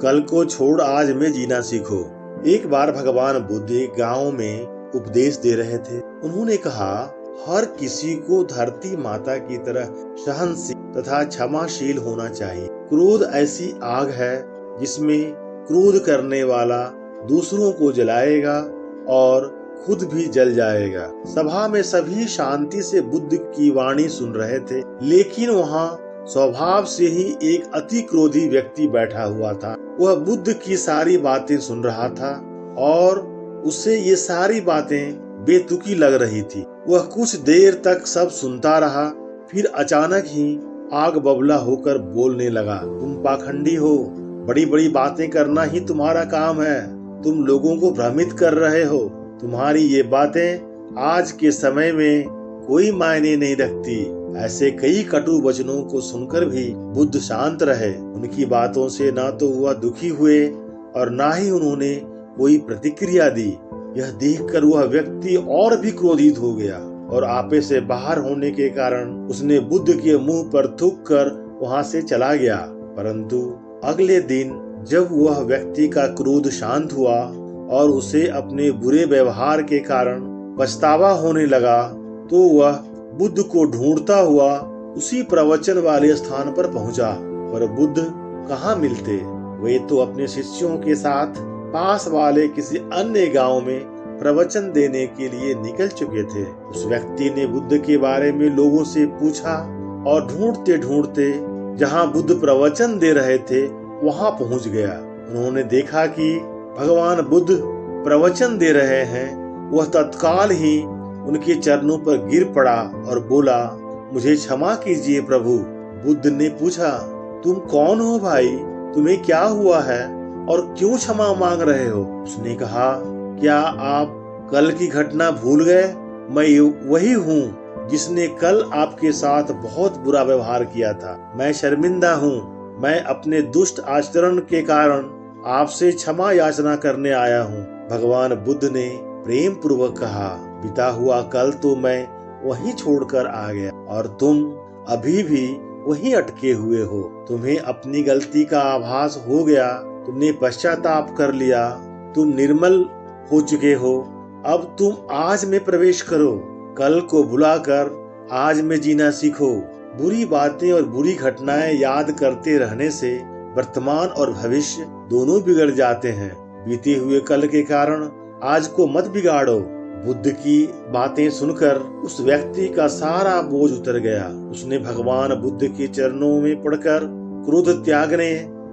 कल को छोड़ आज में जीना सीखो। एक बार भगवान बुद्ध एक गांव में उपदेश दे रहे थे। उन्होंने कहा, हर किसी को धरती माता की तरह सहनशील तथा क्षमाशील होना चाहिए। क्रोध ऐसी आग है जिसमें क्रोध करने वाला दूसरों को जलाएगा और खुद भी जल जाएगा। सभा में सभी शांति से बुद्ध की वाणी सुन रहे थे, लेकिन वहाँ स्वभाव से ही एक अति क्रोधी व्यक्ति बैठा हुआ था। वह बुद्ध की सारी बातें सुन रहा था और उसे ये सारी बातें बेतुकी लग रही थी। वह कुछ देर तक सब सुनता रहा, फिर अचानक ही आग बबूला होकर बोलने लगा, तुम पाखंडी हो, बड़ी बड़ी बातें करना ही तुम्हारा काम है, तुम लोगों को भ्रमित कर रहे हो। तुम्हारी ये बातें आज के समय में कोई मायने नहीं रखती। ऐसे कई कटु वचनों को सुनकर भी बुद्ध शांत रहे। उनकी बातों से ना तो वह दुखी हुए और ना ही उन्होंने कोई प्रतिक्रिया दी। यह देखकर वह व्यक्ति और भी क्रोधित हो गया और आपे से बाहर होने के कारण उसने बुद्ध के मुंह पर थूक कर वहां से चला गया। परंतु अगले दिन जब वह व्यक्ति का क्रोध शांत हुआ और उसे अपने बुरे व्यवहार के कारण पछतावा होने लगा, तो वह बुद्ध को ढूंढता हुआ उसी प्रवचन वाले स्थान पर पहुंचा। पर बुद्ध कहाँ मिलते? वे तो अपने शिष्यों के साथ पास वाले किसी अन्य गांव में प्रवचन देने के लिए निकल चुके थे। उस व्यक्ति ने बुद्ध के बारे में लोगों से पूछा और ढूंढते ढूंढते जहां बुद्ध प्रवचन दे रहे थे वहां पहुंच गया। उन्होंने देखा कि भगवान बुद्ध प्रवचन दे रहे हैं। वह तत्काल ही उनके चरणों पर गिर पड़ा और बोला, मुझे क्षमा कीजिए प्रभु। बुद्ध ने पूछा, तुम कौन हो भाई? तुम्हें क्या हुआ है और क्यों क्षमा मांग रहे हो? उसने कहा, क्या आप कल की घटना भूल गए? मैं वही हूँ जिसने कल आपके साथ बहुत बुरा व्यवहार किया था। मैं शर्मिंदा हूँ। मैं अपने दुष्ट आचरण के कारण आपसे क्षमा याचना करने आया हूँ। भगवान बुद्ध ने प्रेम पूर्वक कहा, बीता हुआ कल तो मैं वहीं छोड़कर आ गया और तुम अभी भी वहीं अटके हुए हो। तुम्हें अपनी गलती का आभास हो गया, तुमने पश्चाताप कर लिया, तुम निर्मल हो चुके हो। अब तुम आज में प्रवेश करो। कल को भुलाकर आज में जीना सीखो। बुरी बातें और बुरी घटनाएं याद करते रहने से वर्तमान और भविष्य दोनों बिगड़ जाते हैं। बीते हुए कल के कारण आज को मत बिगाड़ो। बुद्ध की बातें सुनकर उस व्यक्ति का सारा बोझ उतर गया। उसने भगवान बुद्ध के चरणों में पड़कर क्रोध त्यागने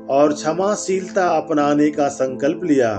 और क्षमाशीलता अपनाने का संकल्प लिया।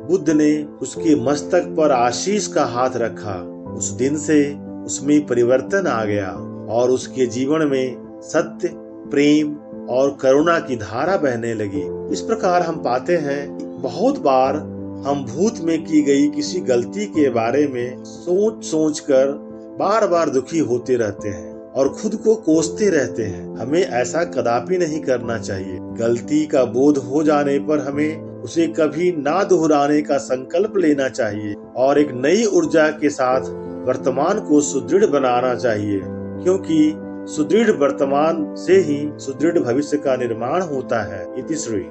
बुद्ध ने उसके मस्तक पर आशीष का हाथ रखा। उस दिन से उसमें परिवर्तन आ गया और उसके जीवन में सत्य, प्रेम और करुणा की धारा बहने लगी। इस प्रकार हम पाते हैं, बहुत बार हम भूत में की गई किसी गलती के बारे में सोच कर बार बार दुखी होते रहते हैं और खुद को कोसते रहते हैं। हमें ऐसा कदापि नहीं करना चाहिए। गलती का बोध हो जाने पर हमें उसे कभी ना दोहराने का संकल्प लेना चाहिए और एक नई ऊर्जा के साथ वर्तमान को सुदृढ़ बनाना चाहिए, क्योंकि सुदृढ़ वर्तमान से ही सुदृढ़ भविष्य का निर्माण होता है। इति श्री।